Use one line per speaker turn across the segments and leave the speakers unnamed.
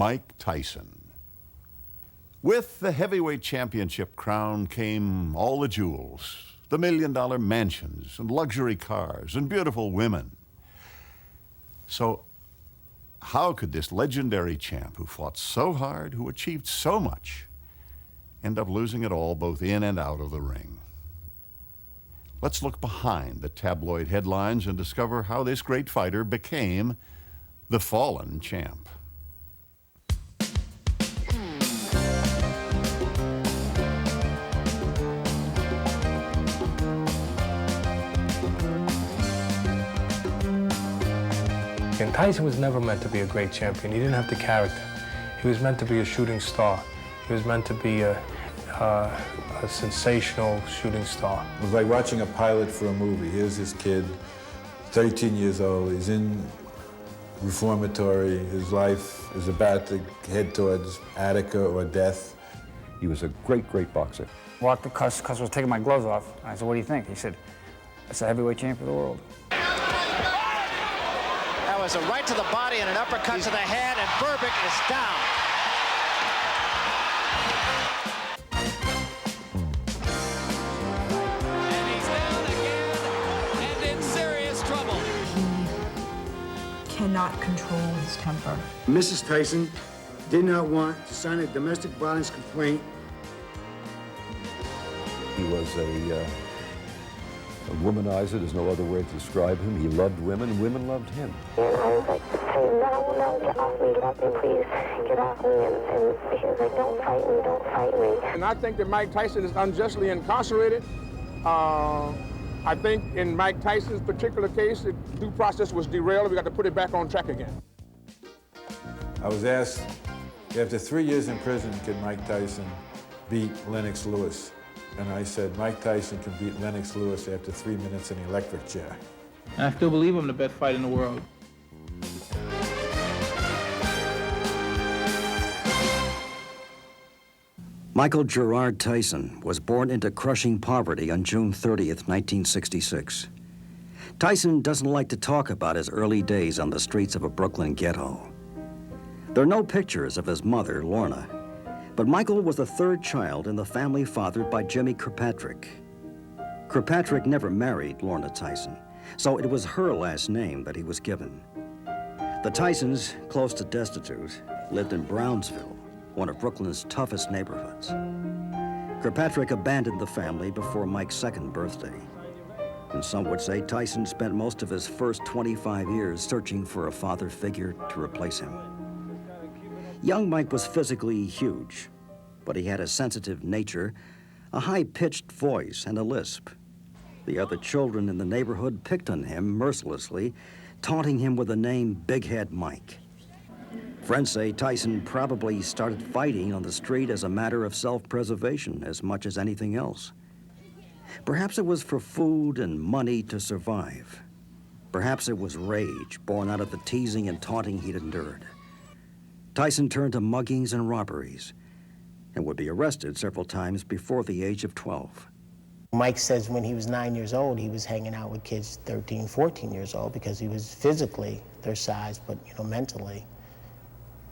Mike Tyson. With the heavyweight championship crown came all the jewels, the million-dollar mansions and luxury cars and beautiful women. So how could this legendary champ who fought so hard, who achieved so much, end up losing it all both in and out of the ring? Let's look behind the tabloid headlines and discover how this great fighter became the fallen champ.
And Tyson was never meant to be a great champion. He didn't have the character. He was meant to be a shooting star. He was meant to be a sensational shooting star.
It was like watching a pilot for a movie. Here's this kid, 13 years old. He's in reformatory. His life is about to head towards Attica or death.
He was a great, great boxer.
Walked the cuss was taking my gloves off. I said, what do you think? He said, that's a heavyweight champion of the world.
That was a right to the body and an uppercut to the head, and Berbick is down.
And he's down again and in serious trouble.
He cannot control his temper.
Mrs. Tyson did not want to sign a domestic violence complaint.
He was a womanizer. There's no other way to describe him. He loved women, and women loved him.
And I was like, say, no, get off me, please, get off me. And he was like, don't fight me, don't fight me.
And I think that Mike Tyson is unjustly incarcerated. I think in Mike Tyson's particular case, the due process was derailed. We got to put it back on track again.
I was asked, after 3 years in prison, could Mike Tyson beat Lennox Lewis? And I said, Mike Tyson can beat Lennox Lewis after 3 minutes in the electric chair.
And I still believe I'm the best fighter in the world.
Michael Gerard Tyson was born into crushing poverty on June 30th, 1966. Tyson doesn't like to talk about his early days on the streets of a Brooklyn ghetto. There are no pictures of his mother, Lorna, but Michael was the third child in the family fathered by Jimmy Kirkpatrick. Kirkpatrick never married Lorna Tyson, so it was her last name that he was given. The Tysons, close to destitute, lived in Brownsville, one of Brooklyn's toughest neighborhoods. Kirkpatrick abandoned the family before Mike's second birthday. And some would say Tyson spent most of his first 25 years searching for a father figure to replace him. Young Mike was physically huge, but he had a sensitive nature, a high-pitched voice, and a lisp. The other children in the neighborhood picked on him mercilessly, taunting him with the name Big Head Mike. Friends say Tyson probably started fighting on the street as a matter of self-preservation as much as anything else. Perhaps it was for food and money to survive. Perhaps it was rage born out of the teasing and taunting he'd endured. Tyson turned to muggings and robberies and would be arrested several times before the age of 12.
Mike says when he was 9 years old, he was hanging out with kids 13, 14 years old because he was physically their size, but mentally,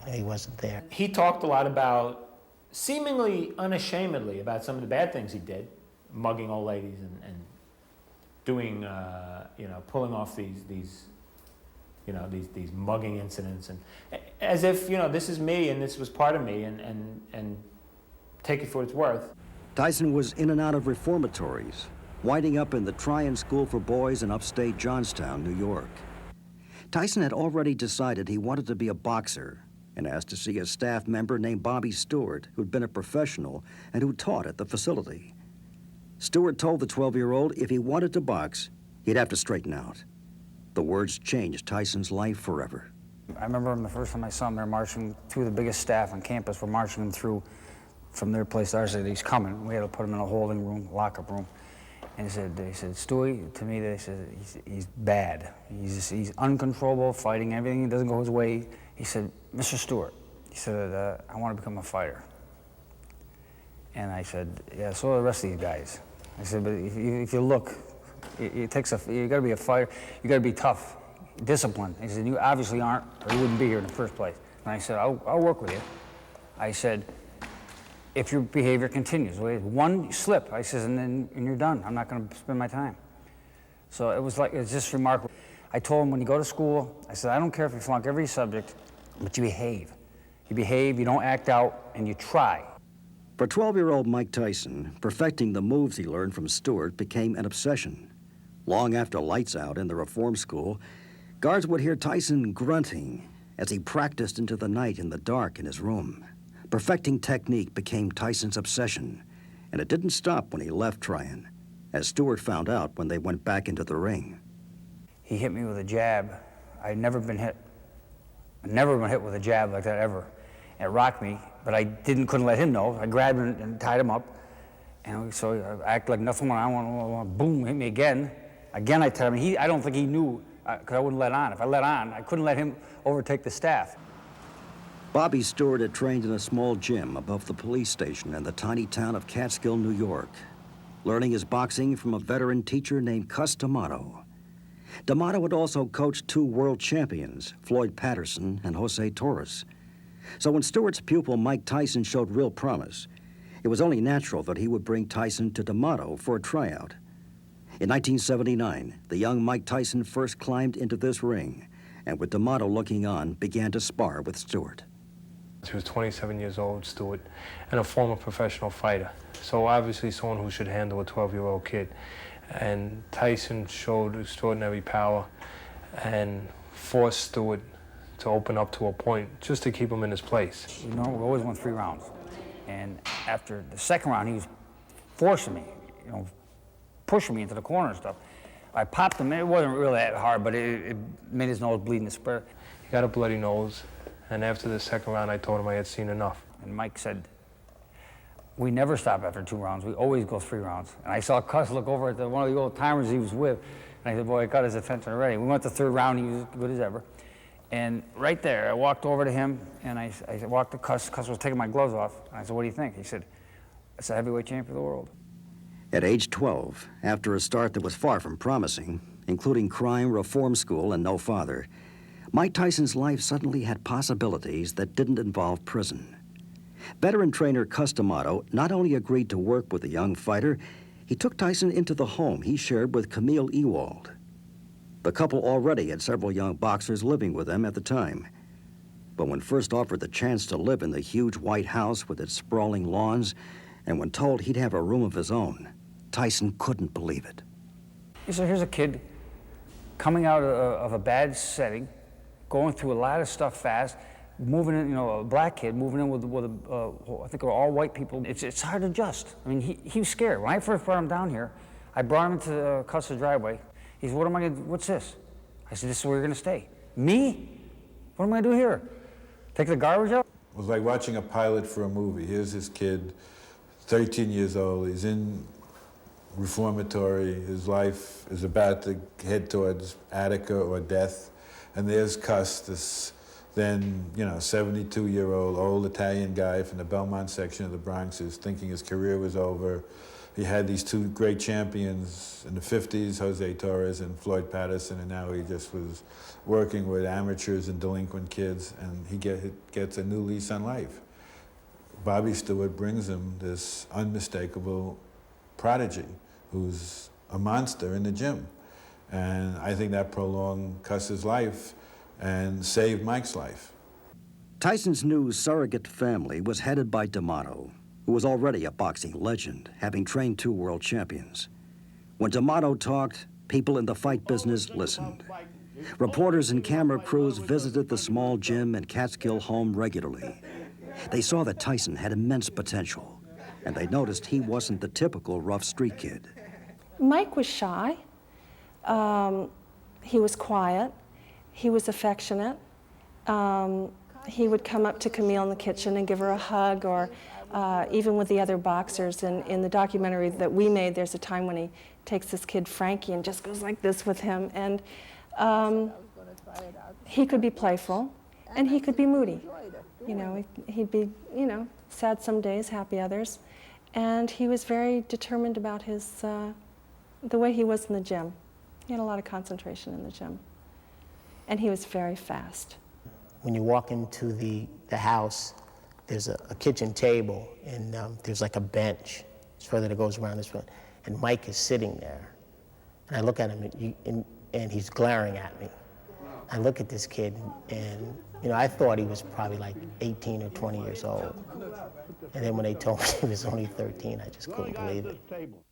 he wasn't there.
He talked a lot about, seemingly unashamedly, about some of the bad things he did, mugging old ladies and doing, pulling off these mugging incidents, and as if, this is me and this was part of me, and take it for what it's worth.
Tyson was in and out of reformatories, winding up in the Tryon School for Boys in upstate Johnstown, New York. Tyson had already decided he wanted to be a boxer and asked to see a staff member named Bobby Stewart, who'd been a professional and who taught at the facility. Stewart told the 12-year-old if he wanted to box, he'd have to straighten out. The words changed Tyson's life forever.
I remember him the first time I saw him, they were marching through the biggest staff on campus. We're marching him through from their place to ours. They said, he's coming. We had to put him in a holding room, lockup room. And they said, Stewie, to me, they said, he's bad. He's uncontrollable, fighting, everything doesn't go his way. He said, Mr. Stewart, he said, I want to become a fighter. And I said, yeah, so are the rest of these guys. I said, but if you look, it takes you got to be a fighter, you got to be tough, disciplined. He said, you obviously aren't, or you wouldn't be here in the first place. And I said, I'll work with you. I said, if your behavior continues, one slip, I said, and you're done. I'm not going to spend my time. So it was just remarkable. I told him when you go to school, I said, I don't care if you flunk every subject, but you behave. You behave, you don't act out, and you try.
For 12-year-old Mike Tyson, perfecting the moves he learned from Stewart became an obsession. Long after lights out in the reform school, guards would hear Tyson grunting as he practiced into the night in the dark in his room. Perfecting technique became Tyson's obsession, and it didn't stop when he left trying, as Stewart found out when they went back into the ring.
He hit me with a jab. I'd never been hit with a jab like that ever. And it rocked me, but I couldn't let him know. I grabbed him and tied him up. And so I acted like nothing went on. Boom, hit me again. Again, I tied him. I don't think he knew, because I wouldn't let on. If I let on, I couldn't let him overtake the staff.
Bobby Stewart had trained in a small gym above the police station in the tiny town of Catskill, New York, learning his boxing from a veteran teacher named Cus D'Amato. D'Amato had also coached 2 world champions, Floyd Patterson and Jose Torres. So when Stewart's pupil Mike Tyson showed real promise, it was only natural that he would bring Tyson to D'Amato for a tryout. In 1979, the young Mike Tyson first climbed into this ring, and with D'Amato looking on, began to spar with Stewart.
He was 27 years old, Stewart, and a former professional fighter. So obviously someone who should handle a 12-year-old kid. And Tyson showed extraordinary power and forced Stewart to open up to a point just to keep him in his place.
We always won 3 rounds. And after the second round, he was forcing me, pushing me into the corner and stuff. I popped him. It wasn't really that hard, but it made his nose bleed and spread.
He got a bloody nose, and after the second round, I told him I had seen enough.
And Mike said, we never stop after 2 rounds. We always go 3 rounds. And I saw Cus look over at one of the old timers he was with, and I said, boy, I got his attention already. We went to the 3rd round. He was good as ever. And right there, I walked over to him, and I walked to Cus. Cus was taking my gloves off. And I said, what do you think? He said, it's a heavyweight champion of the world.
At age 12, after a start that was far from promising, including crime, reform school, and no father, Mike Tyson's life suddenly had possibilities that didn't involve prison. Veteran trainer Cus D'Amato not only agreed to work with the young fighter, he took Tyson into the home he shared with Camille Ewald. The couple already had several young boxers living with them at the time. But when first offered the chance to live in the huge white house with its sprawling lawns, and when told he'd have a room of his own, Tyson couldn't believe it.
He said, here's a kid coming out of a bad setting, going through a lot of stuff fast, moving in, a black kid moving in with I think they're all white people. It's hard to adjust. I mean, he was scared. When I first brought him down here, I brought him into Cus's driveway. He said, what's this? I said, this is where you're gonna stay. Me? What am I gonna do here? Take the garbage out?
It was like watching a pilot for a movie. Here's this kid, 13 years old, he's in reformatory, his life is about to head towards Attica or death, and there's Cus, this then, 72-year-old old Italian guy from the Belmont section of the Bronx who's thinking his career was over. He had these 2 great champions in the 50s, Jose Torres and Floyd Patterson, and now he just was working with amateurs and delinquent kids, and he gets a new lease on life. Bobby Stewart brings him this unmistakable prodigy who's a monster in the gym. And I think that prolonged Cus's life and saved Mike's life.
Tyson's new surrogate family was headed by D'Amato, who was already a boxing legend, having trained 2 world champions. When D'Amato talked, people in the fight business listened. Reporters and camera crews visited the small gym and Catskill home regularly. They saw that Tyson had immense potential, and they noticed he wasn't the typical rough street kid.
Mike was shy. He was quiet. He was affectionate. He would come up to Camille in the kitchen and give her a hug, or even with the other boxers. And in the documentary that we made, there's a time when he takes this kid, Frankie, and just goes like this with him. And he could be playful, and he could be moody. He'd be, sad some days, happy others. And he was very determined about the way he was in the gym. He had a lot of concentration in the gym. And he was very fast.
when you walk into the house, there's a kitchen table, and there's like a bench. It's further that goes around this room. And Mike is sitting there. And I look at him, and he's glaring at me. I look at this kid, and I thought he was probably like 18 or 20 years old. And then when they told me he was only 13, I just couldn't believe it.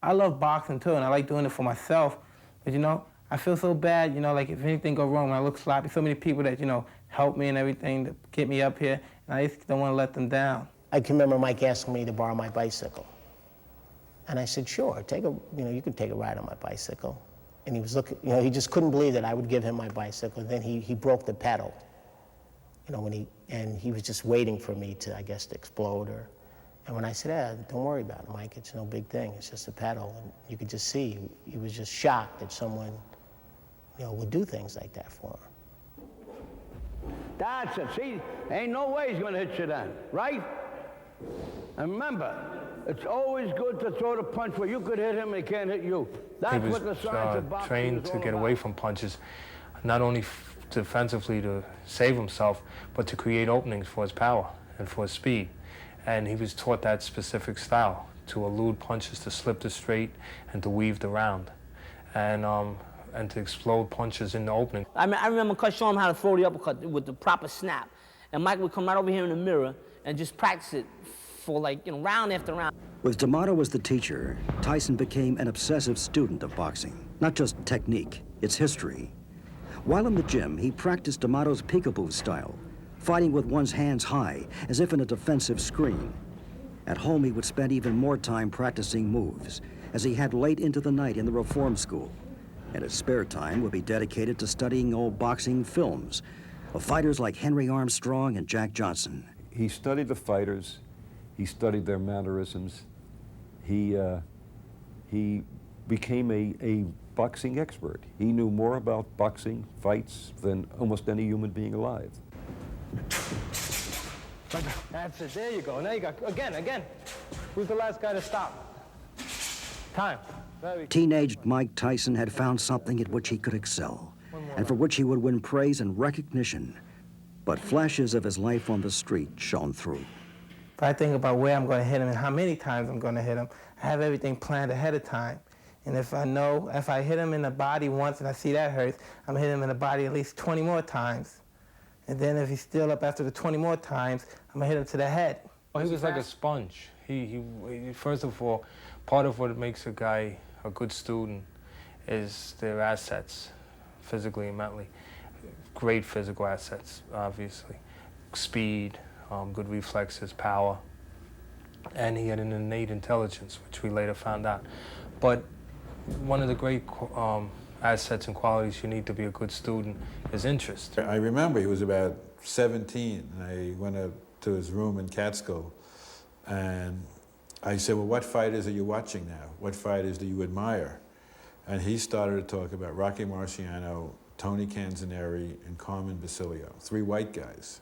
I love boxing too, and I like doing it for myself. But I feel so bad, like if anything go wrong, when I look sloppy, so many people that, help me and everything to get me up here, and I just don't want to let them down.
I can remember Mike asking me to borrow my bicycle. And I said, sure, you can take a ride on my bicycle. And he was looking, he just couldn't believe that I would give him my bicycle. Then he broke the pedal, and he was just waiting for me to, I guess, to explode. And when I said, don't worry about it, Mike, it's no big thing, it's just a pedal. And you could just see, he was just shocked that someone, would do things like that for him.
That's it, see, ain't no way he's gonna hit you then, right? And remember, it's always good to throw the punch where you could hit him and he can't hit you. That's what the science of boxing is all about.
Trained to get away from punches, not only defensively to save himself, but to create openings for his power and for his speed. And he was taught that specific style, to elude punches, to slip the straight, and to weave the round, and to explode punches in the opening.
I remember Coach showing him how to throw the uppercut with the proper snap. And Mike would come right over here in the mirror and just practice it for round after round.
With D'Amato as the teacher, Tyson became an obsessive student of boxing. Not just technique, its history. While in the gym, he practiced D'Amato's peekaboo style, fighting with one's hands high, as if in a defensive screen. At home, he would spend even more time practicing moves, as he had late into the night in the reform school. And his spare time would be dedicated to studying old boxing films of fighters like Henry Armstrong and Jack Johnson.
He studied the fighters. He studied their mannerisms. He became a boxing expert. He knew more about boxing fights than almost any human being alive.
That's it, there you go. Now you got, again. Who's the last guy to stop? Time.
Teenaged Mike Tyson had found something at which he could excel, and for which he would win praise and recognition. But flashes of his life on the street shone through.
If I think about where I'm going to hit him and how many times I'm going to hit him, I have everything planned ahead of time. And if I hit him in the body once and I see that hurts, I'm going to hit him in the body at least 20 more times. And then if he's still up after the 20 more times, I'm going to hit him to the head.
Well, he was like a sponge. He first of all, part of what makes a guy a good student is their assets, physically and mentally. Great physical assets, obviously. Speed, good reflexes, power, and he had an innate intelligence, which we later found out. But one of the great assets and qualities you need to be a good student is interest.
I remember he was about 17, and I went up to his room in Catskill, and I said, well, what fighters are you watching now? What fighters do you admire? And he started to talk about Rocky Marciano, Tony Canzoneri, and Carmen Basilio, 3 white guys.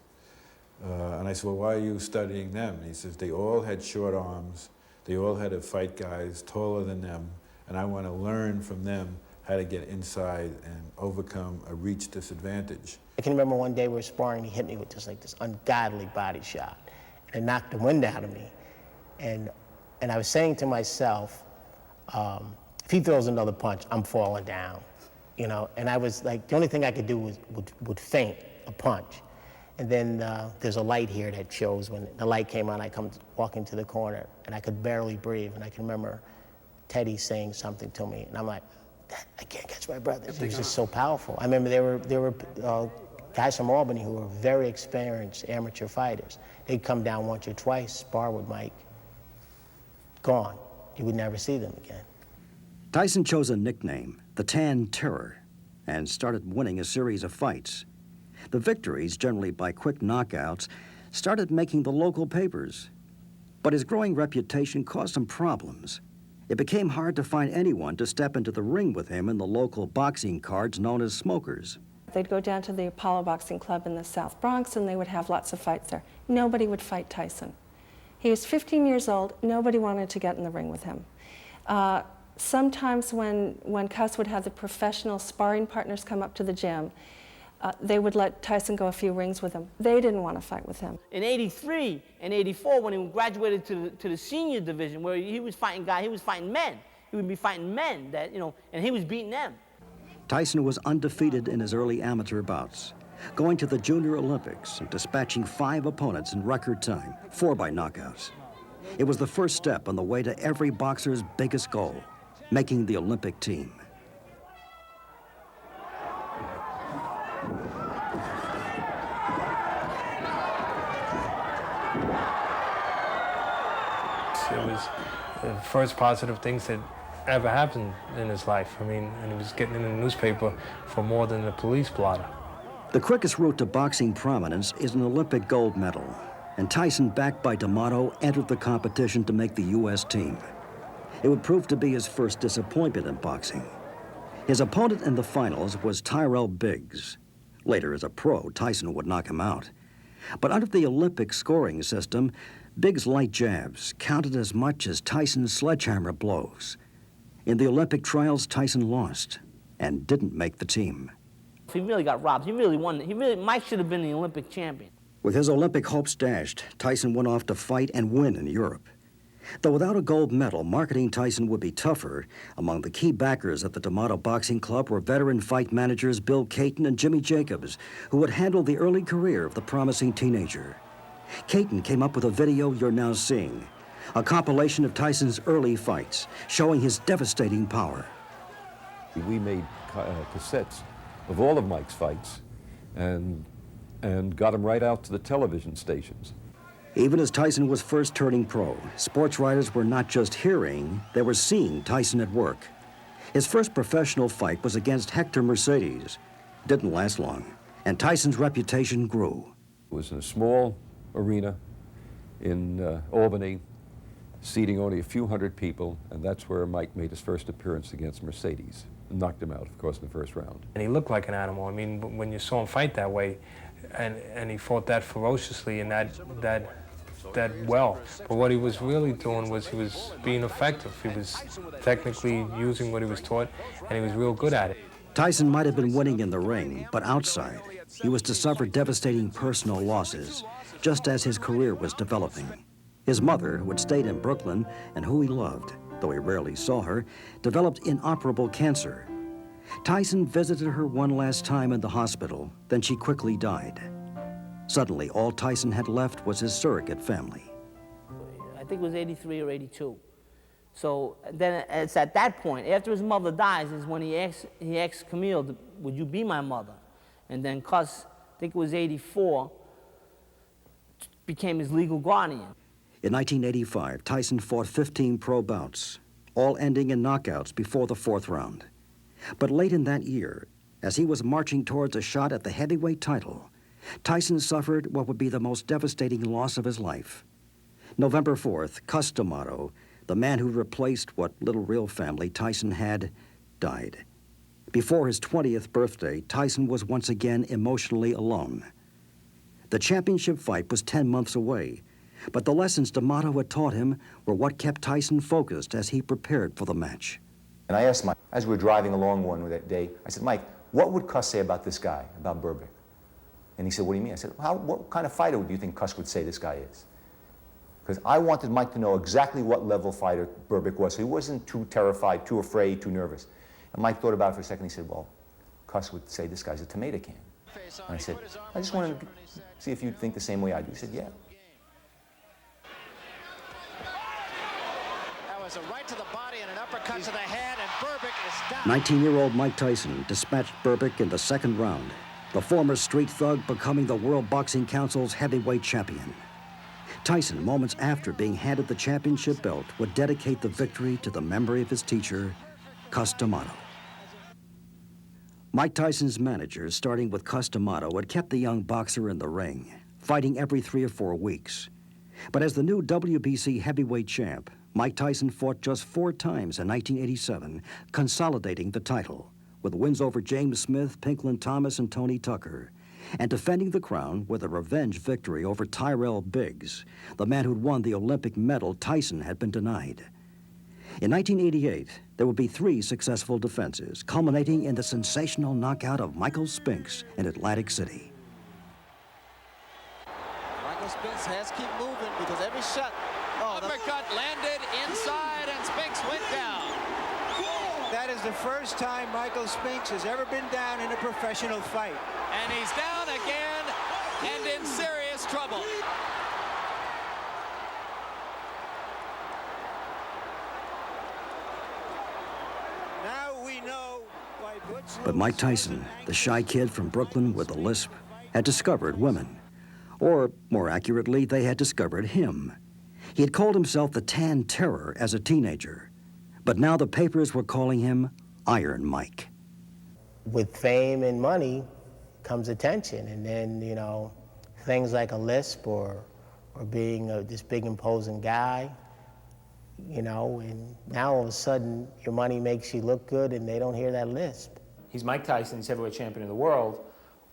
And I said, well, why are you studying them? And he says, they all had short arms, they all had to fight guys taller than them, and I want to learn from them how to get inside and overcome a reach disadvantage.
I can remember one day we were sparring, and he hit me with just this ungodly body shot, and it knocked the wind out of me. And I was saying to myself, if he throws another punch, I'm falling down, And I was like, the only thing I could do would feint a punch. And then there's a light here that shows when the light came on, I come walking to the corner, and I could barely breathe. And I can remember Teddy saying something to me, and I'm like, I can't catch my breath. It was just so powerful. I remember there were guys from Albany who were very experienced amateur fighters. They'd come down once or twice, spar with Mike. Gone. You would never see them again.
Tyson chose a nickname, the Tan Terror, and started winning a series of fights. The victories, generally by quick knockouts, started making the local papers. But his growing reputation caused him problems. It became hard to find anyone to step into the ring with him in the local boxing cards known as smokers.
They'd go down to the Apollo Boxing Club in the South Bronx, and they would have lots of fights there. Nobody would fight Tyson. He was 15 years old. Nobody wanted to get in the ring with him. Sometimes when Cuss would have the professional sparring partners come up to the gym, they would let Tyson go a few rings with him. They didn't want to fight with him.
In '83 and '84, when he graduated to the senior division, where he was fighting men. He would be fighting men that, you know, and he was beating them.
Tyson was undefeated in his early amateur bouts, going to the Junior Olympics and dispatching 5 opponents in record time, 4 by knockouts. It was the first step on the way to every boxer's biggest goal, making the Olympic team.
It was the first positive things that ever happened in his life. I mean, and he was getting in the newspaper for more than a police blotter.
The quickest route to boxing prominence is an Olympic gold medal, and Tyson, backed by D'Amato, entered the competition to make the U.S. team. It would prove to be his first disappointment in boxing. His opponent in the finals was Tyrell Biggs. Later, as a pro, Tyson would knock him out. But under the Olympic scoring system, Biggs' light jabs counted as much as Tyson's sledgehammer blows. In the Olympic trials, Tyson lost and didn't make the team.
He really got robbed. He really won. Mike should have been the Olympic champion.
With his Olympic hopes dashed, Tyson went off to fight and win in Europe. Though without a gold medal, marketing Tyson would be tougher. Among the key backers at the D'Amato Boxing Club were veteran fight managers Bill Caton and Jimmy Jacobs, who would handle the early career of the promising teenager. Caton came up with a video you're now seeing, a compilation of Tyson's early fights, showing his devastating power.
We made cassettes of all of Mike's fights and got them right out to the television stations.
Even as Tyson was first turning pro, sports writers were not just hearing, they were seeing Tyson at work. His first professional fight was against Hector Mercedes. Didn't last long, and Tyson's reputation grew.
It was in a small arena in Albany, seating only a few hundred people, and that's where Mike made his first appearance against Mercedes. Knocked him out, of course, in the first round.
And he looked like an animal. I mean, when you saw him fight that way, and he fought that ferociously and that well. But what he was really doing was he was being effective. He was technically using what he was taught, and he was real good at it.
Tyson might have been winning in the ring, but outside, he was to suffer devastating personal losses, just as his career was developing. His mother, who had stayed in Brooklyn and who he loved, though he rarely saw her, developed inoperable cancer. Tyson visited her one last time in the hospital, then she quickly died. Suddenly, all Tyson had left was his surrogate family.
I think it was '83 or '82. So then it's at that point, after his mother dies, is when he asked Camille, would you be my mother? And then Cus, I think it was '84, became his legal guardian.
In 1985, Tyson fought 15 pro bouts, all ending in knockouts before the 4th round. But late in that year, as he was marching towards a shot at the heavyweight title, Tyson suffered what would be the most devastating loss of his life. November 4th, Cus D'Amato, the man who replaced what little real family Tyson had, died. Before his 20th birthday, Tyson was once again emotionally alone. The championship fight was 10 months away, but the lessons D'Amato had taught him were what kept Tyson focused as he prepared for the match.
And I asked Mike, as we were driving along one that day, I said, Mike, what would Cus say about this guy, about Berbick? And he said, what do you mean? I said, what kind of fighter do you think Cus would say this guy is? Because I wanted Mike to know exactly what level fighter Berbick was, so he wasn't too terrified, too afraid, too nervous. And Mike thought about it for a second. He said, well, Cus would say this guy's a tomato can. And I said, I just wanted to see if you think the same way I do. He said, yeah.
That was a right to the body and an uppercut to the head, and Berbick is down.
19-year-old Mike Tyson dispatched Berbick in the 2nd round, the former street thug becoming the World Boxing Council's heavyweight champion. Tyson, moments after being handed the championship belt, would dedicate the victory to the memory of his teacher, Cus D'Amato. Mike Tyson's managers, starting with Cus D'Amato, had kept the young boxer in the ring, fighting every 3 or 4 weeks. But as the new WBC heavyweight champ, Mike Tyson fought just 4 times in 1987, consolidating the title, with wins over James Smith, Pinklin Thomas, and Tony Tucker, and defending the crown with a revenge victory over Tyrell Biggs, the man who'd won the Olympic medal Tyson had been denied. In 1988, there would be 3 successful defenses, culminating in the sensational knockout of Michael Spinks in Atlantic City.
Michael Spinks has to keep moving because every shot... Oh,
uppercut landed inside and Spinks went down.
That is the first time Michael Spinks has ever been down in a professional fight.
And he's down again and in serious trouble.
But Mike Tyson, the shy kid from Brooklyn with a lisp, had discovered women. Or, more accurately, they had discovered him. He had called himself the Tan Terror as a teenager. But now the papers were calling him Iron Mike.
With fame and money comes attention, and then, you know, things like a lisp or being this big imposing guy, you know, and now all of a sudden your money makes you look good and they don't hear that lisp.
He's Mike Tyson, he's heavyweight champion of the world.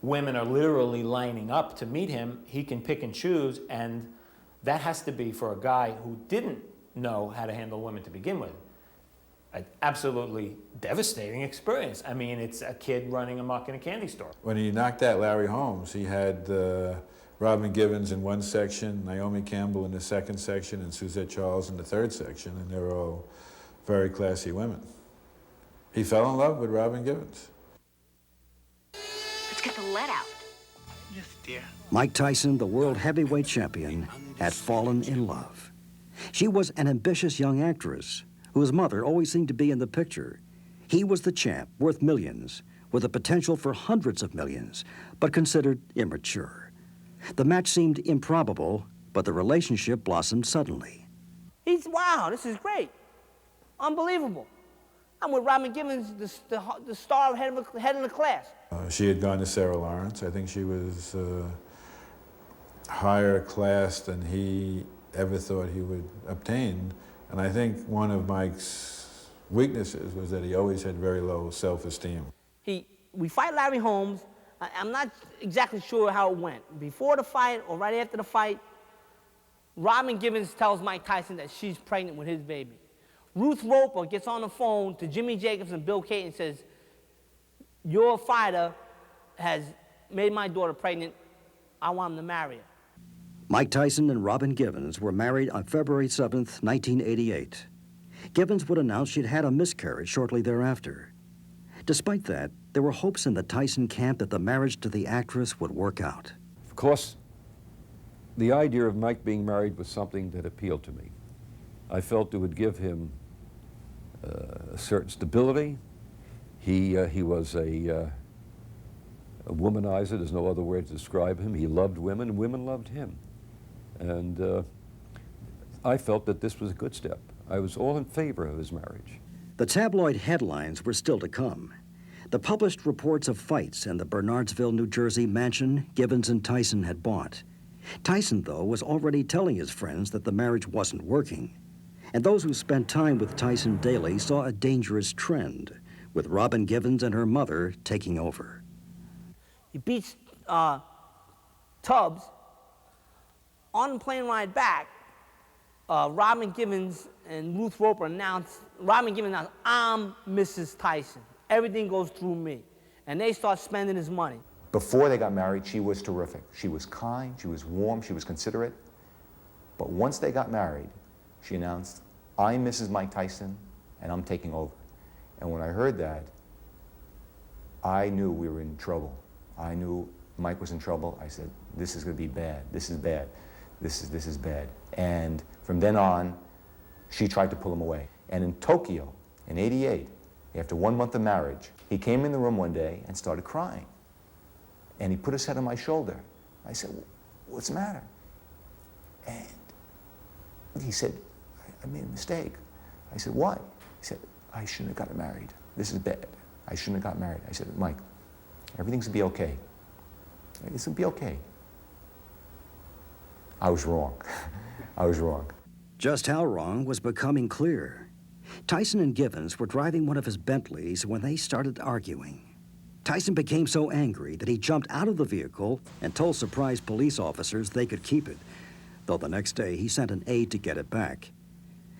Women are literally lining up to meet him. He can pick and choose, and that has to be for a guy who didn't know how to handle women to begin with. An absolutely devastating experience. I mean, it's a kid running amok in a candy store.
When he knocked out Larry Holmes, he had Robin Givens in one section, Naomi Campbell in the second section, and Suzette Charles in the third section, and they were all very classy women. He fell in love with Robin Givens.
Let's get the lead out.
Yes, dear.
Mike Tyson, the world heavyweight champion, had fallen in love. She was an ambitious young actress whose mother always seemed to be in the picture. He was the champ, worth millions, with the potential for hundreds of millions, but considered immature. The match seemed improbable, but the relationship blossomed suddenly.
Wow, this is great. Unbelievable. I'm with Robin Givens, the star head of the class.
She had gone to Sarah Lawrence. I think she was higher class than he ever thought he would obtain. And I think one of Mike's weaknesses was that he always had very low self-esteem.
We fight Larry Holmes. I'm not exactly sure how it went. Before the fight or right after the fight, Robin Givens tells Mike Tyson that she's pregnant with his baby. Ruth Roper gets on the phone to Jimmy Jacobs and Bill Caton and says, your fighter has made my daughter pregnant. I want him to marry her.
Mike Tyson and Robin Givens were married on February 7th, 1988. Givens would announce she'd had a miscarriage shortly thereafter. Despite that, there were hopes in the Tyson camp that the marriage to the actress would work out.
Of course, the idea of Mike being married was something that appealed to me. I felt it would give him a certain stability. He was a womanizer. There's no other way to describe him. He loved women, and women loved him. And I felt that this was a good step. I was all in favor of his marriage.
The tabloid headlines were still to come. The published reports of fights in the Bernardsville, New Jersey mansion Givens and Tyson had bought. Tyson, though, was already telling his friends that the marriage wasn't working. And those who spent time with Tyson daily saw a dangerous trend, with Robin Givens and her mother taking over.
He beats Tubbs. On the plane ride back, Robin Givens and Ruth Roper announced, I'm Mrs. Tyson. Everything goes through me. And they start spending his money.
Before they got married, she was terrific. She was kind, she was warm, she was considerate. But once they got married, she announced, I'm Mrs. Mike Tyson, and I'm taking over. And when I heard that, I knew we were in trouble. I knew Mike was in trouble. I said, this is going to be bad. This is bad. This is bad. And from then on, she tried to pull him away. And in Tokyo, in '88, after 1 month of marriage, he came in the room one day and started crying. And he put his head on my shoulder. I said, what's the matter? And he said, I made a mistake. I said, what? He said, I shouldn't have gotten married. This is bad. I shouldn't have got married. I said, Mike, everything's gonna be okay. It's gonna be okay. I was wrong. I was wrong.
Just how wrong was becoming clear. Tyson and Givens were driving one of his Bentleys when they started arguing. Tyson became so angry that he jumped out of the vehicle and told surprised police officers they could keep it, though the next day he sent an aide to get it back.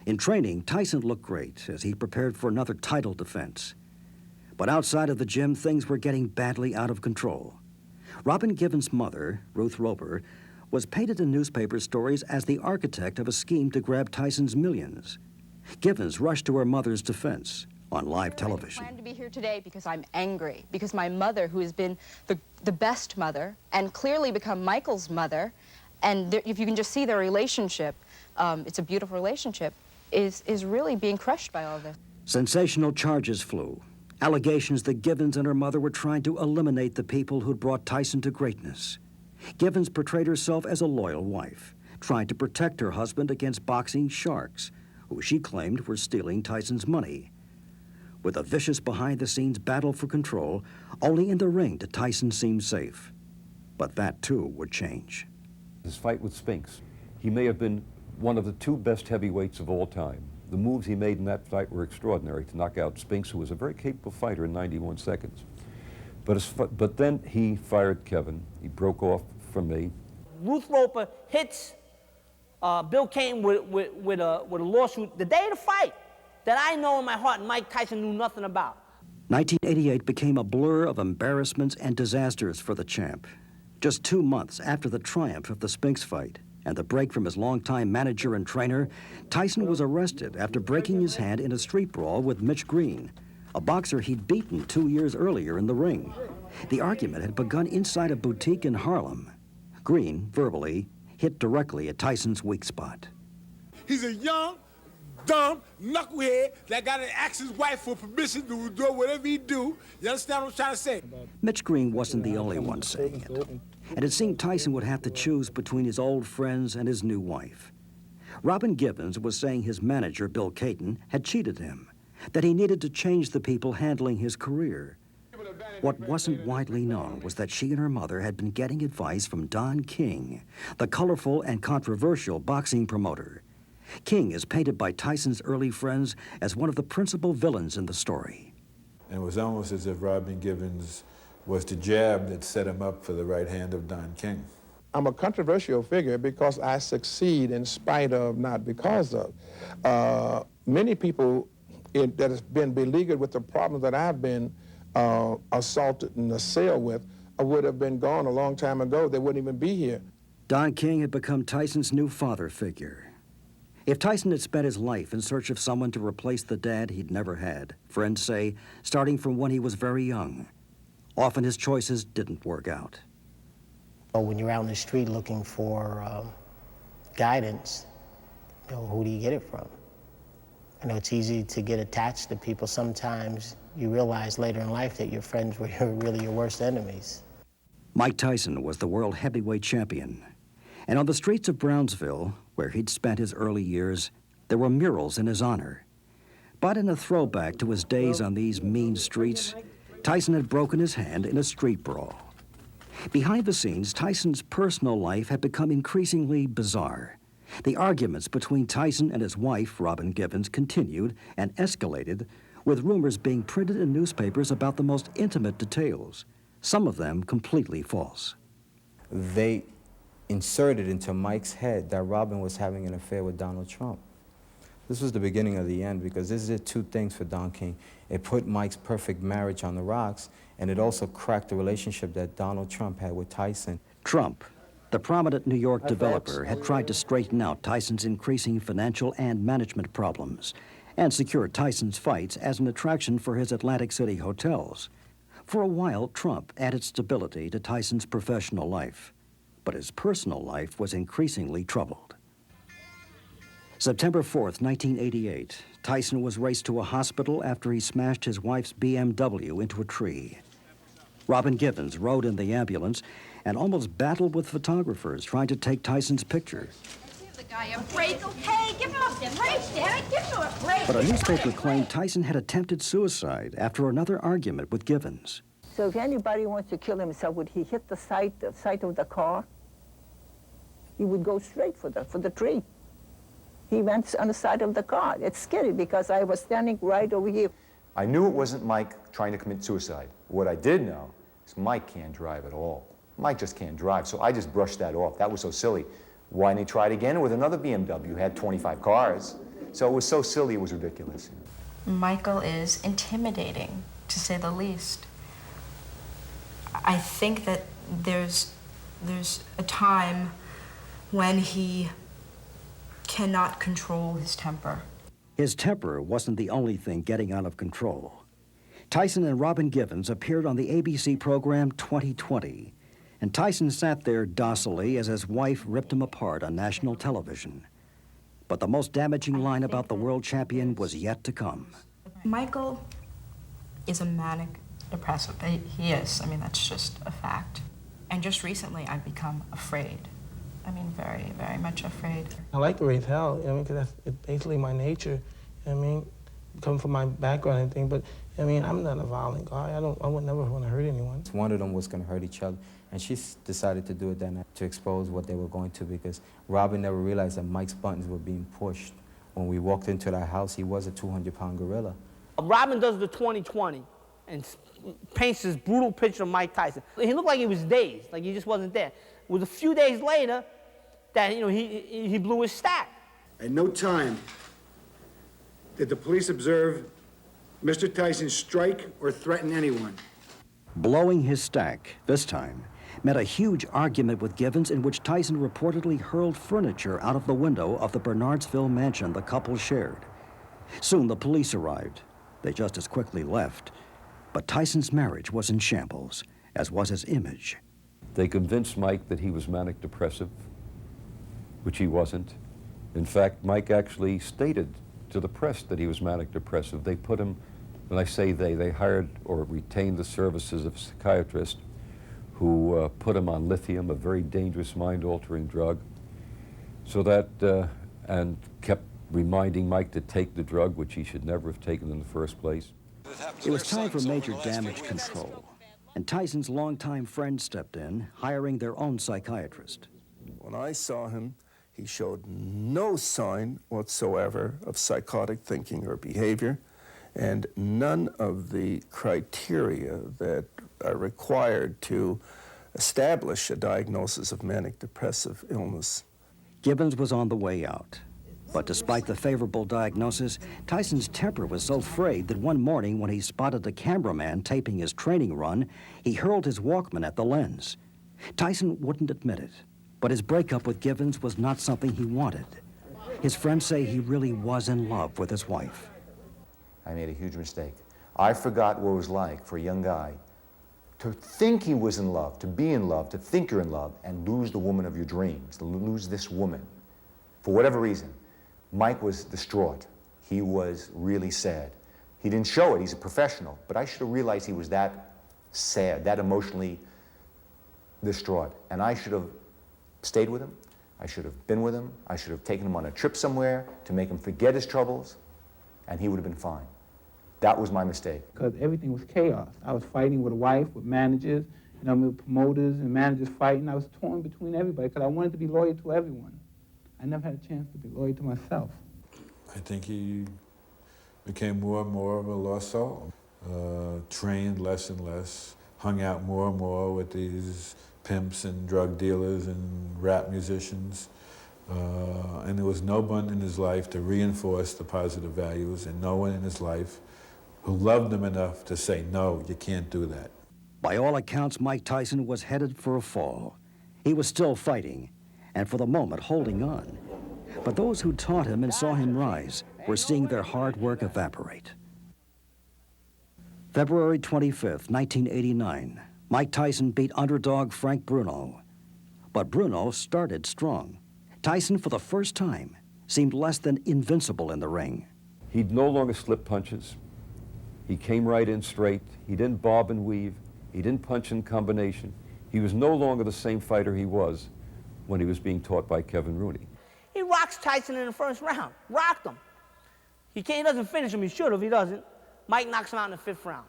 In training, Tyson looked great as he prepared for another title defense. But outside of the gym, things were getting badly out of control. Robin Givens' mother, Ruth Roper, was painted in newspaper stories as the architect of a scheme to grab Tyson's millions. Givens rushed to her mother's defense on live television.
I plan to be here today because I'm angry, because my mother, who has been the best mother and clearly become Michael's mother, and if you can just see their relationship, it's a beautiful relationship, is really being crushed by all this.
Sensational charges flew. Allegations that Givens and her mother were trying to eliminate the people who'd brought Tyson to greatness. Givens portrayed herself as a loyal wife, trying to protect her husband against boxing sharks, who she claimed were stealing Tyson's money. With a vicious behind-the-scenes battle for control, only in the ring did Tyson seem safe. But that, too, would change.
His fight with Spinks, he may have been one of the two best heavyweights of all time. The moves he made in that fight were extraordinary to knock out Spinks, who was a very capable fighter in 91 seconds. But then he fired Kevin. He broke off from me.
Ruth Roper hits Bill Kane with a lawsuit the day of the fight that I know in my heart Mike Tyson knew nothing about.
1988 became a blur of embarrassments and disasters for the champ. Just 2 months after the triumph of the Spinks fight and the break from his longtime manager and trainer, Tyson was arrested after breaking his hand in a street brawl with Mitch Green, a boxer he'd beaten 2 years earlier in the ring. The argument had begun inside a boutique in Harlem. Green, verbally, hit directly at Tyson's weak spot.
He's a young, dumb knucklehead that got to ask his wife for permission to do whatever he do. You understand what I'm trying to say?
Mitch Green wasn't the only one saying it. And it seemed Tyson would have to choose between his old friends and his new wife. Robin Givens was saying his manager, Bill Caton, had cheated him, that he needed to change the people handling his career. What wasn't widely known was that she and her mother had been getting advice from Don King, the colorful and controversial boxing promoter. King is painted by Tyson's early friends as one of the principal villains in the story.
And it was almost as if Robin Givens was the jab that set him up for the right hand of Don King.
I'm a controversial figure because I succeed in spite of, not because of. Many people that have been beleaguered with the problems that I've been assaulted and assailed with would have been gone a long time ago. They wouldn't even be here.
Don King had become Tyson's new father figure. If Tyson had spent his life in search of someone to replace the dad he'd never had, friends say, starting from when he was very young, often his choices didn't work out.
When you're out in the street looking for guidance, who do you get it from? It's easy to get attached to people. Sometimes you realize later in life that your friends were really your worst enemies.
Mike Tyson was the world heavyweight champion. And on the streets of Brownsville, where he'd spent his early years, there were murals in his honor. But in a throwback to his days on these mean streets, Tyson had broken his hand in a street brawl. Behind the scenes, Tyson's personal life had become increasingly bizarre. The arguments between Tyson and his wife, Robin Givens, continued and escalated, with rumors being printed in newspapers about the most intimate details, some of them completely false.
They inserted into Mike's head that Robin was having an affair with Donald Trump. This was the beginning of the end, because this did two things for Don King. It put Mike's perfect marriage on the rocks, and it also cracked the relationship that Donald Trump had with Tyson.
Trump, the prominent New York developer, had tried to straighten out Tyson's increasing financial and management problems and secure Tyson's fights as an attraction for his Atlantic City hotels. For a while, Trump added stability to Tyson's professional life, but his personal life was increasingly troubled. September 4th, 1988, Tyson was raced to a hospital after he smashed his wife's BMW into a tree. Robin Givens rode in the ambulance and almost battled with photographers trying to take Tyson's picture.
Give the guy a break, okay? Give him a break, damn it! Give him a break!
But a newspaper claimed Tyson had attempted suicide after another argument with Givens.
So if anybody wants to kill himself, would he hit the side of the car? He would go straight for the tree. He went on the side of the car. It's scary because I was standing right over here.
I knew it wasn't Mike trying to commit suicide. What I did know is Mike can't drive at all. Mike just can't drive, so I just brushed that off. That was so silly. Why didn't he try it again with another BMW? Had 25 cars. So it was so silly, it was ridiculous.
Michael is intimidating, to say the least. I think that there's a time when he cannot control his temper.
His temper wasn't the only thing getting out of control. Tyson and Robin Givens appeared on the ABC program 2020, and Tyson sat there docilely as his wife ripped him apart on national television. But the most damaging line about the world champion was yet to come.
Michael is a manic depressive. He is. I mean, that's just a fact. And just recently, I've become afraid. I mean, very, very much afraid.
I like to raise hell, I mean, because that's basically my nature. I mean, coming from my background and everything, but I mean, I'm not a violent guy. I would never want to hurt anyone.
One of them was going to hurt each other, and she decided to do it that night to expose what they were going to, because Robin never realized that Mike's buttons were being pushed. When we walked into that house, he was a 200-pound gorilla.
Robin does the 20/20 and paints this brutal picture of Mike Tyson. He looked like he was dazed, like he just wasn't there. It was a few days later that, you know, he blew his stack.
At no time did the police observe Mr. Tyson strike or threaten anyone.
Blowing his stack, this time, meant a huge argument with Givens in which Tyson reportedly hurled furniture out of the window of the Bernardsville mansion the couple shared. Soon the police arrived. They just as quickly left. But Tyson's marriage was in shambles, as was his image.
They convinced Mike that he was manic depressive, which he wasn't. In fact, Mike actually stated to the press that he was manic depressive. They put him, when I say they hired or retained the services of a psychiatrist who put him on lithium, a very dangerous mind-altering drug, so that, and kept reminding Mike to take the drug, which he should never have taken in the first place.
It was time for major damage control, and Tyson's longtime friend stepped in, hiring their own psychiatrist.
When I saw him, he showed no sign whatsoever of psychotic thinking or behavior, and none of the criteria that are required to establish a diagnosis of manic depressive illness.
Givens was on the way out. But despite the favorable diagnosis, Tyson's temper was so frayed that one morning when he spotted a cameraman taping his training run, he hurled his Walkman at the lens. Tyson wouldn't admit it, but his breakup with Givens was not something he wanted. His friends say he really was in love with his wife.
I made a huge mistake. I forgot what it was like for a young guy to think he was in love, to be in love, to think you're in love, and lose the woman of your dreams, to lose this woman. For whatever reason, Mike was distraught. He was really sad. He didn't show it, he's a professional, but I should have realized he was that sad, that emotionally distraught. And I should have stayed with him, I should have been with him, I should have taken him on a trip somewhere to make him forget his troubles, and he would have been fine. That was my mistake.
Because everything was chaos. I was fighting with a wife, with managers, you know, with promoters and managers fighting. I was torn between everybody because I wanted to be loyal to everyone. I never had a chance to be loyal to myself.
I think he became more and more of a lost soul. Trained less and less, hung out more and more with these pimps and drug dealers and rap musicians. And there was no one in his life to reinforce the positive values, and no one in his life who loved him enough to say, no, you can't do that.
By all accounts, Mike Tyson was headed for a fall. He was still fighting, and for the moment holding on. But those who taught him and saw him rise were seeing their hard work evaporate. February 25th, 1989, Mike Tyson beat underdog Frank Bruno. But Bruno started strong. Tyson, for the first time, seemed less than invincible in the ring.
He'd no longer slip punches. He came right in straight. He didn't bob and weave. He didn't punch in combination. He was no longer the same fighter he was when he was being taught by Kevin Rooney.
He rocks Tyson in the first round. Rocked him. He doesn't finish him. He should have. He doesn't. Mike knocks him out in the 5th round.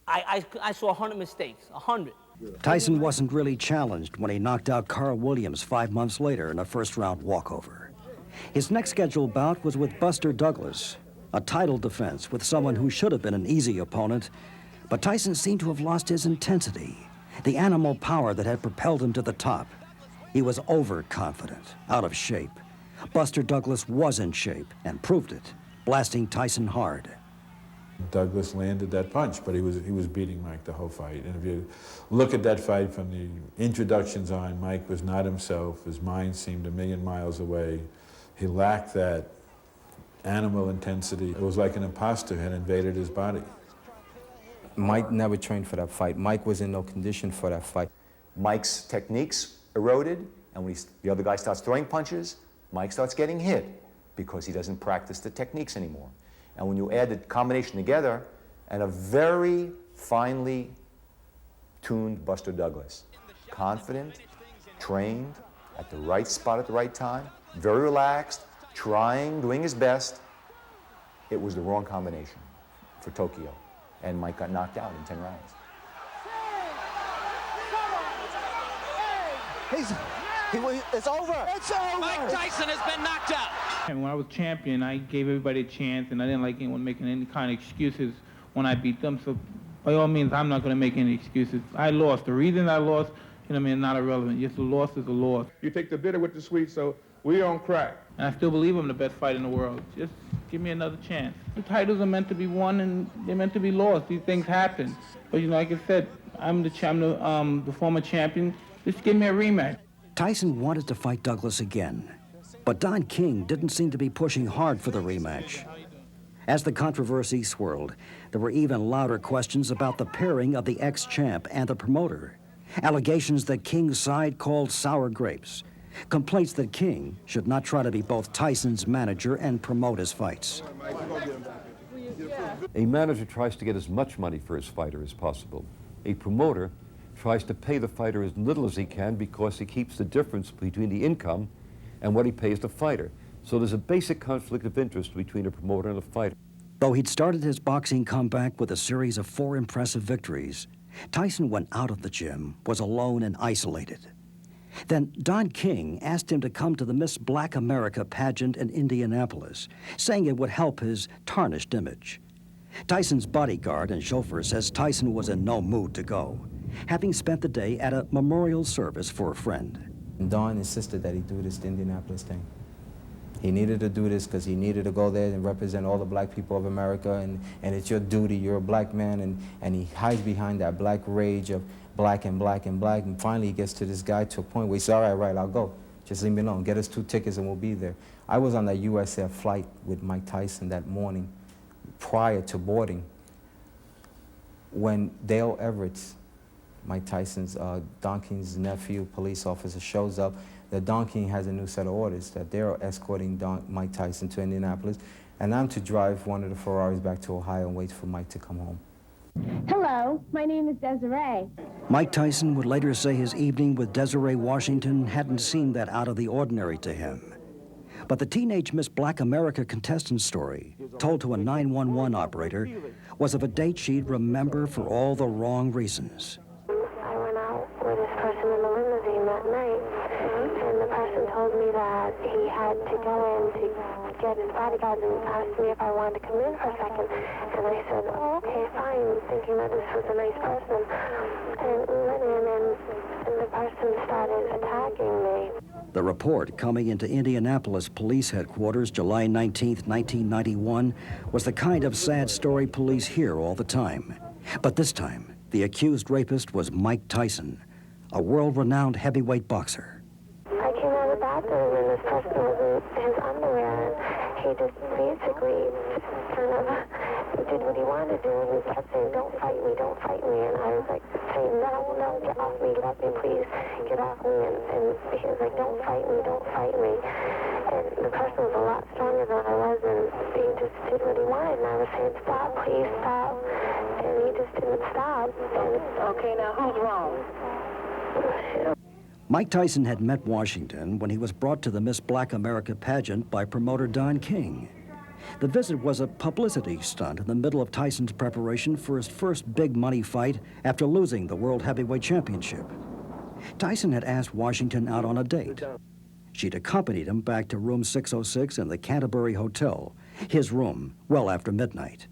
I saw 100 mistakes. 100.
Tyson wasn't really challenged when he knocked out Carl Williams 5 months later in a first-round walkover. His next scheduled bout was with Buster Douglas, a title defense with someone who should have been an easy opponent, but Tyson seemed to have lost his intensity, the animal power that had propelled him to the top. He was overconfident, out of shape, Buster Douglas was in shape and proved it, blasting Tyson hard.
Douglas landed that punch, but he was beating Mike the whole fight. And if you look at that fight from the introductions on, Mike was not himself. His mind seemed a million miles away. He lacked that animal intensity. It was like an imposter had invaded his body.
Mike never trained for that fight. Mike was in no condition for that fight.
Mike's techniques eroded, and when the other guy starts throwing punches, Mike starts getting hit because he doesn't practice the techniques anymore. And when you add the combination together, and a very finely tuned Buster Douglas, confident, trained, at the right spot at the right time, very relaxed, doing his best, it was the wrong combination for Tokyo. And Mike got knocked out in 10 rounds.
It's over. It's over.
Mike Tyson has been knocked out.
And when I was champion, I gave everybody a chance, and I didn't like anyone making any kind of excuses when I beat them. So by all means, I'm not going to make any excuses. I lost. The reason I lost, you know what I mean, not irrelevant. Just a loss is a loss.
You take the bitter with the sweet, so we don't crack.
And I still believe I'm the best fighter in the world. Just give me another chance. The titles are meant to be won, and they're meant to be lost. These things happen. But you know, like I said, I'm the former champion. Just give me a rematch.
Tyson wanted to fight Douglas again, but Don King didn't seem to be pushing hard for the rematch. As the controversy swirled, there were even louder questions about the pairing of the ex-champ and the promoter. Allegations that King's side called sour grapes. Complaints that King should not try to be both Tyson's manager and promote his fights.
A manager tries to get as much money for his fighter as possible. A promoter tries to pay the fighter as little as he can because he keeps the difference between the income and what he pays the fighter. So there's a basic conflict of interest between a promoter and a fighter.
Though he'd started his boxing comeback with a series of 4 impressive victories, Tyson went out of the gym, was alone and isolated. Then Don King asked him to come to the Miss Black America pageant in Indianapolis, saying it would help his tarnished image. Tyson's bodyguard and chauffeur says Tyson was in no mood to go, having spent the day at a memorial service for a friend.
Don insisted that he do this Indianapolis thing. He needed to do this because he needed to go there and represent all the black people of America, and it's your duty, you're a black man, and he hides behind that black rage of black and black and black, and finally he gets to this guy to a point where he says, all right, I'll go. Just leave me alone, get us 2 tickets and we'll be there. I was on that US Air flight with Mike Tyson that morning prior to boarding when Dale Everett's, Mike Tyson's, Don King's nephew, police officer, shows up that Don King has a new set of orders, that they're escorting Mike Tyson to Indianapolis, and I'm to drive one of the Ferraris back to Ohio and wait for Mike to come home.
Hello, my name is Desiree.
Mike Tyson would later say his evening with Desiree Washington hadn't seemed that out of the ordinary to him. But the teenage Miss Black America contestant story, told to a 911 operator, was of a date she'd remember for all the wrong reasons.
I went out with this person in the limousine that night, and the person told me that he had to go in to get his bodyguard and asked me if I wanted to come in for a second. And I said, oh, okay, fine, thinking that this was a nice person. And we went in, and the person started attacking me.
The report coming into Indianapolis Police Headquarters July 19, 1991, was the kind of sad story police hear all the time. But this time, the accused rapist was Mike Tyson, a world-renowned heavyweight boxer.
I came out of the bathroom, and this person was in his underwear, and he just basically kind of did what he wanted to do, and he kept saying, don't fight me, don't fight me. And I was like saying, no, no, get off me, please, get off me. And he was like, don't fight me, don't fight me. And the person was a lot stronger than I was, and he just did what he wanted. And I was saying, stop, please, stop. And he just didn't stop. And okay, now who's wrong?
Mike Tyson had met Washington when he was brought to the Miss Black America pageant by promoter Don King. The visit was a publicity stunt in the middle of Tyson's preparation for his first big money fight after losing the World Heavyweight Championship. Tyson had asked Washington out on a date. She'd accompanied him back to room 606 in the Canterbury Hotel, his room, well after midnight.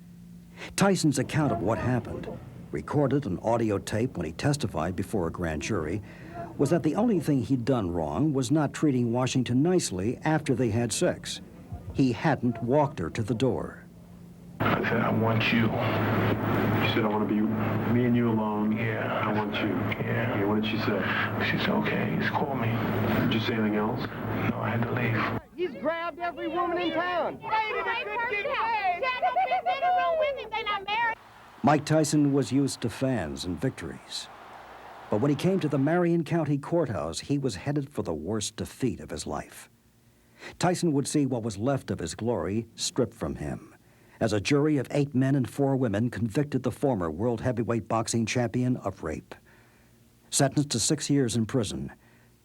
Tyson's account of what happened recorded on audio tape when he testified before a grand jury, was that the only thing he'd done wrong was not treating Washington nicely after they had sex. He hadn't walked her to the door.
I said, I want you. She said, I want to be me and you alone.
Yeah.
I want you.
Yeah.
Okay, what did she say?
She said, okay, just call me.
Did you say anything else?
No, I had to leave.
He's grabbed every woman in town.
Mike Tyson was used to fans and victories. But when he came to the Marion County Courthouse, he was headed for the worst defeat of his life. Tyson would see what was left of his glory stripped from him, as a jury of 8 men and 4 women convicted the former world heavyweight boxing champion of rape. Sentenced to 6 years in prison,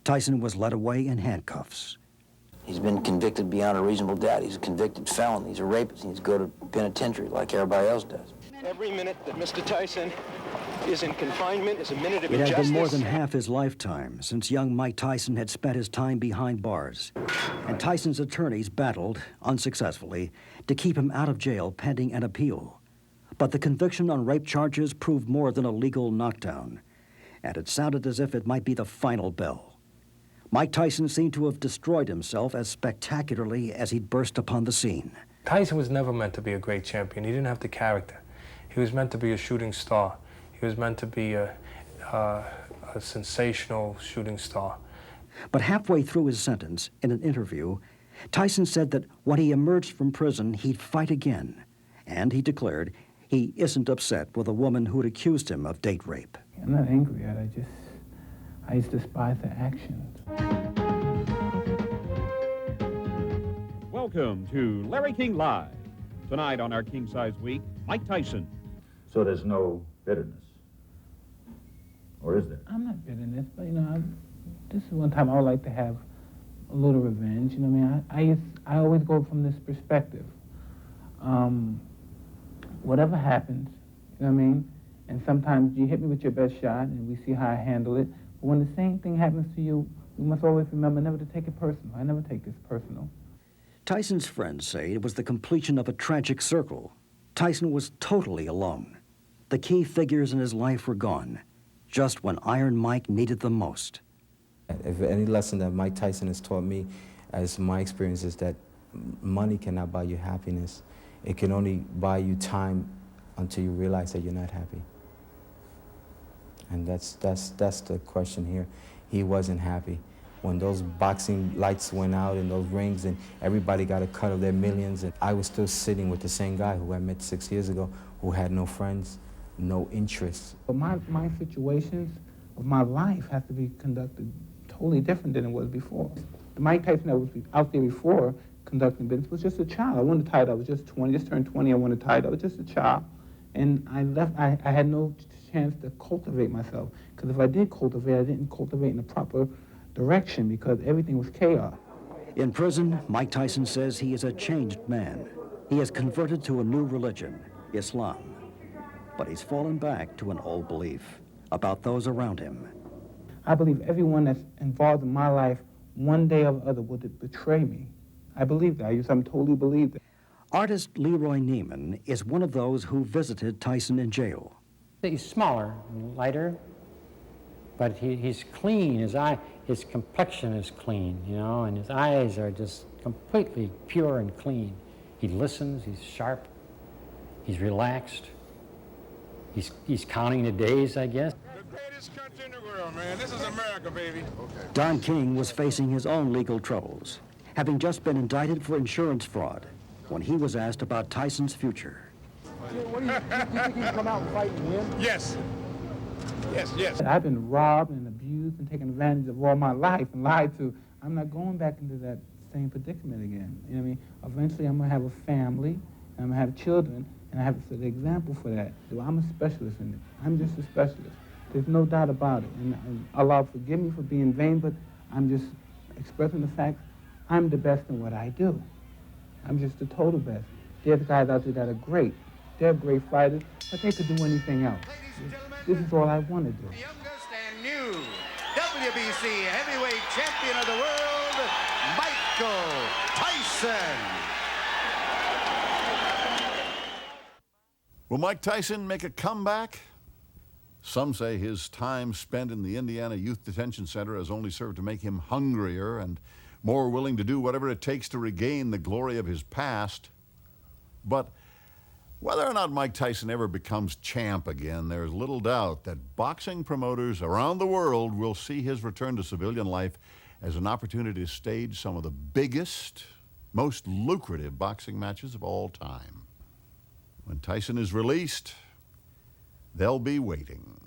Tyson was led away in handcuffs.
He's been convicted beyond a reasonable doubt. He's a convicted felon. He's a rapist. He needs to go to penitentiary like everybody else does.
Every minute that Mr. Tyson is in confinement is a minute of
It had
injustice.
been more than half his lifetime since young Mike Tyson had spent his time behind bars, and Tyson's attorneys battled, unsuccessfully, to keep him out of jail pending an appeal. But the conviction on rape charges proved more than a legal knockdown, and it sounded as if it might be the final bell. Mike Tyson seemed to have destroyed himself as spectacularly as he'd burst upon the scene.
Tyson was never meant to be a great champion. He didn't have the character. He was meant to be a shooting star. He was meant to be a sensational shooting star.
But halfway through his sentence, in an interview, Tyson said that when he emerged from prison, he'd fight again. And he declared he isn't upset with a woman who had accused him of date rape.
I'm not angry at it. I just despise the actions.
Welcome to Larry King Live. Tonight on our King Size Week, Mike Tyson.
So there's no bitterness? Or is there?
I'm not bitterness, but, this is one time I would like to have a little revenge. You know what I mean? I always go from this perspective. Whatever happens, you know what I mean? And sometimes you hit me with your best shot, and we see how I handle it. But when the same thing happens to you, you must always remember never to take it personal. I never take this personal.
Tyson's friends say it was the completion of a tragic circle. Tyson was totally alone. The key figures in his life were gone, just when Iron Mike needed them most.
If any lesson that Mike Tyson has taught me, as my experience, is that money cannot buy you happiness. It can only buy you time until you realize that you're not happy. And that's the question here. He wasn't happy. When those boxing lights went out in those rings and everybody got a cut of their millions, and I was still sitting with the same guy who I met 6 years ago, who had no friends, no interests.
But my situations of my life have to be conducted totally different than it was before. The Mike Tyson that was out there before conducting business was just a child. I wanted to tie it. I was just 20, just turned 20. I wanted to tie it. I was just a child. And I left, I had no chance to cultivate myself. Because if I did cultivate, I didn't cultivate in the proper direction because everything was chaos.
In prison, Mike Tyson says he is a changed man. He has converted to a new religion, Islam. But he's fallen back to an old belief about those around him.
I believe everyone that's involved in my life, one day or the other, would betray me. I believe that. I totally believe that.
Artist Leroy Neiman is one of those who visited Tyson in jail.
He's smaller, lighter, but he's clean. His complexion is clean, and his eyes are just completely pure and clean. He listens, he's sharp, he's relaxed. He's counting the days, I guess.
The greatest country in the world, man. This is America, baby. Okay.
Don King was facing his own legal troubles, having just been indicted for insurance fraud when he was asked about Tyson's future.
What do you think he can come out and fight and win?
Yes. Yes.
I've been robbed and abused and taken advantage of all my life and lied to. I'm not going back into that same predicament again. You know what I mean? Eventually, I'm going to have a family, and I'm going to have children, and I have to set an example for that. I'm a specialist in it. I'm just a specialist. There's no doubt about it. And Allah forgive me for being vain, but I'm just expressing the fact I'm the best in what I do. I'm just the total best. There's guys out there that are great. They're great fighters, but they could do anything else. This is all I want to do.
The youngest and new WBC heavyweight champion of the world, Michael Tyson.
Will Mike Tyson make a comeback?
Some say his time spent in the Indiana Youth Detention Center has only served to make him hungrier and more willing to do whatever it takes to regain the glory of his past. But whether or not Mike Tyson ever becomes champ again, there's little doubt that boxing promoters around the world will see his return to civilian life as an opportunity to stage some of the biggest, most lucrative boxing matches of all time. When Tyson is released, they'll be waiting.